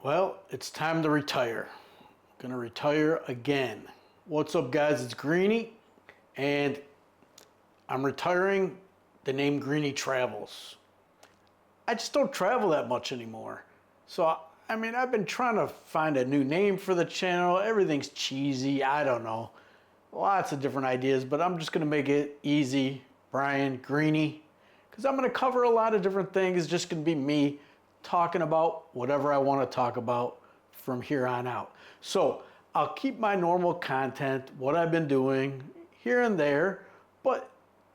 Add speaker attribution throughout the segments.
Speaker 1: Well, it's time to retire. Gonna retire again. What's up, guys? It's Greeny, and I'm retiring the name Greeny Travels. I just don't travel that much anymore. So, I mean, I've been trying to find a new name for the channel. Everything's cheesy. I don't know. Lots of different ideas, but I'm just gonna make it easy. Brian Greeny, because I'm gonna cover a lot of different things. It's just gonna be me talking about whatever I want to talk about from here on out. So I'll keep my normal content, what I've been doing here and there, but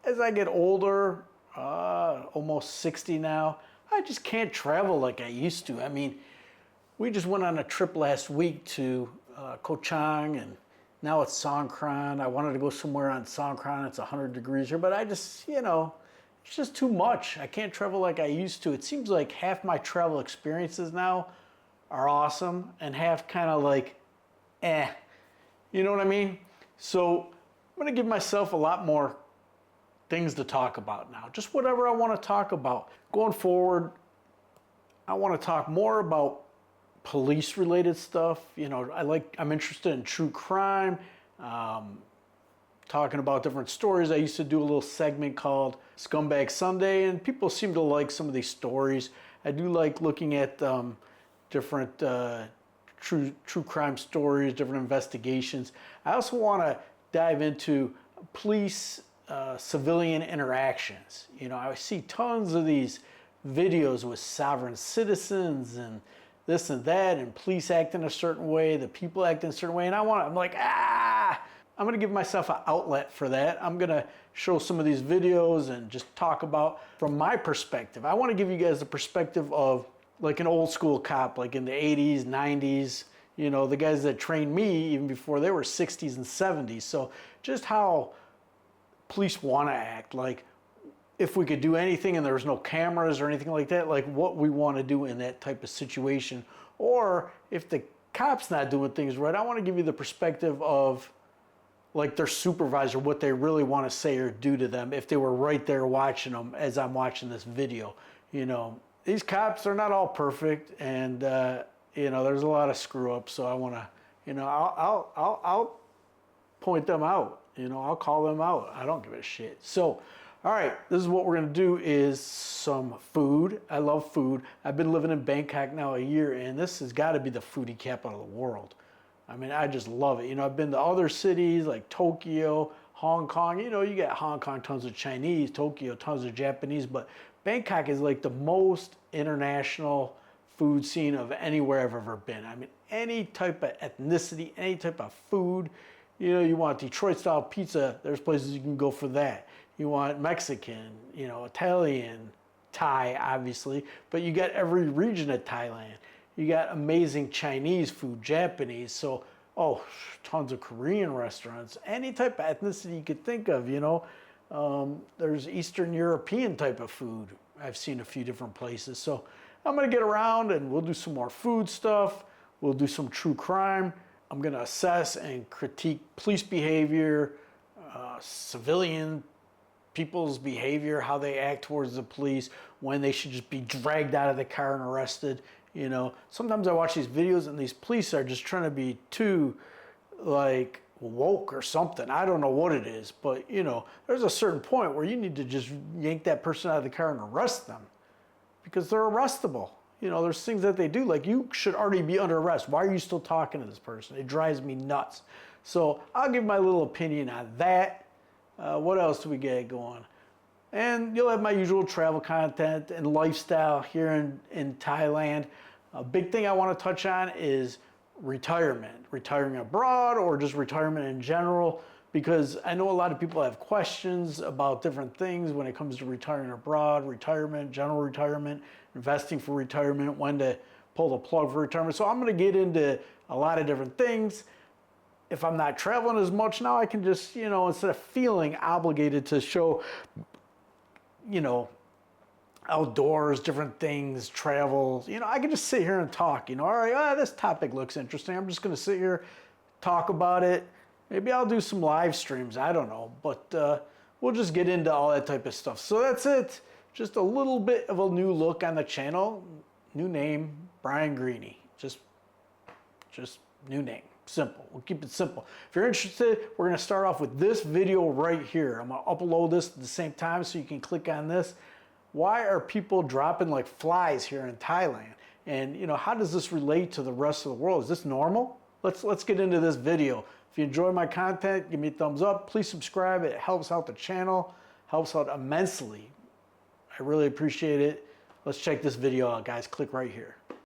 Speaker 1: as I get older, almost 60 now, I just can't travel like I used to. I mean, we just went on a trip last week to Koh Chang, and now it's Songkran. I wanted to go somewhere on Songkran. It's 100 degrees here, but I just, it's just too much. I can't travel like I used to. It seems like half my travel experiences now are awesome and half kind of like, you know what I mean? So I'm gonna give myself a lot more things to talk about now. Just whatever I wanna talk about. Going forward, I wanna talk more about police related stuff. I'm interested in true crime, talking about different stories. I used to do a little segment called Scumbag Sunday, and people seem to like some of these stories. I do like looking at different true crime stories, different investigations. I also want to dive into police civilian interactions. I see tons of these videos with sovereign citizens and this and that, and police acting a certain way, the people acting a certain way, and I'm like, I'm gonna give myself an outlet for that. I'm gonna show some of these videos and just talk about from my perspective. I wanna give you guys the perspective of like an old school cop, like in the 80s, 90s, the guys that trained me even before they were 60s and 70s. So just how police wanna act, like if we could do anything and there was no cameras or anything like that, like what we wanna do in that type of situation. Or if the cop's not doing things right, I wanna give you the perspective of like their supervisor, what they really want to say or do to them if they were right there watching them as I'm watching this video. These cops are not all perfect, and there's a lot of screw ups. So I want to, I'll point them out. I'll call them out. I don't give a shit. So, all right, this is what we're gonna do is some food. I love food. I've been living in Bangkok now a year, and this has got to be the foodie capital of the world. I mean, I just love it. I've been to other cities like Tokyo, Hong Kong. You got Hong Kong, tons of Chinese, Tokyo, tons of Japanese, but Bangkok is like the most international food scene of anywhere I've ever been. I mean, any type of ethnicity, any type of food. You want Detroit style pizza, there's places you can go for that. You want Mexican, Italian, Thai, obviously, but you got every region of Thailand. You got amazing Chinese food, Japanese, so, tons of Korean restaurants, any type of ethnicity you could think of, There's Eastern European type of food. I've seen a few different places. So I'm gonna get around and we'll do some more food stuff. We'll do some true crime. I'm gonna assess and critique police behavior, civilian people's behavior, how they act towards the police, when they should just be dragged out of the car and arrested. Sometimes I watch these videos and these police are just trying to be too like woke or something. I don't know what it is, but there's a certain point where you need to just yank that person out of the car and arrest them because they're arrestable. There's things that they do, like you should already be under arrest. Why are you still talking to this person? It drives me nuts. So I'll give my little opinion on that. What else do we get going? And you'll have my usual travel content and lifestyle here in Thailand. A big thing I want to touch on is retirement. Retiring abroad or just retirement in general, because I know a lot of people have questions about different things when it comes to retiring abroad, retirement, general retirement, investing for retirement, when to pull the plug for retirement. So I'm going to get into a lot of different things. If I'm not traveling as much now, I can just, instead of feeling obligated to show outdoors, different things, travel, I can just sit here and talk, all right, this topic looks interesting. I'm just going to sit here, talk about it. Maybe I'll do some live streams. I don't know, but we'll just get into all that type of stuff. So that's it. Just a little bit of a new look on the channel. New name, Brian Greeny. Just new name. Simple. We'll keep it simple. If you're interested, we're going to start off with this video right here. I'm going to upload this at the same time so you can click on this. Why are people dropping like flies here in Thailand? And you know, how does this relate to the rest of the world? Is this normal? Let's get into this video. If you enjoy my content, give me a thumbs up. Please subscribe. It helps out the channel, helps out immensely. I really appreciate it. Let's check this video out, guys. Click right here.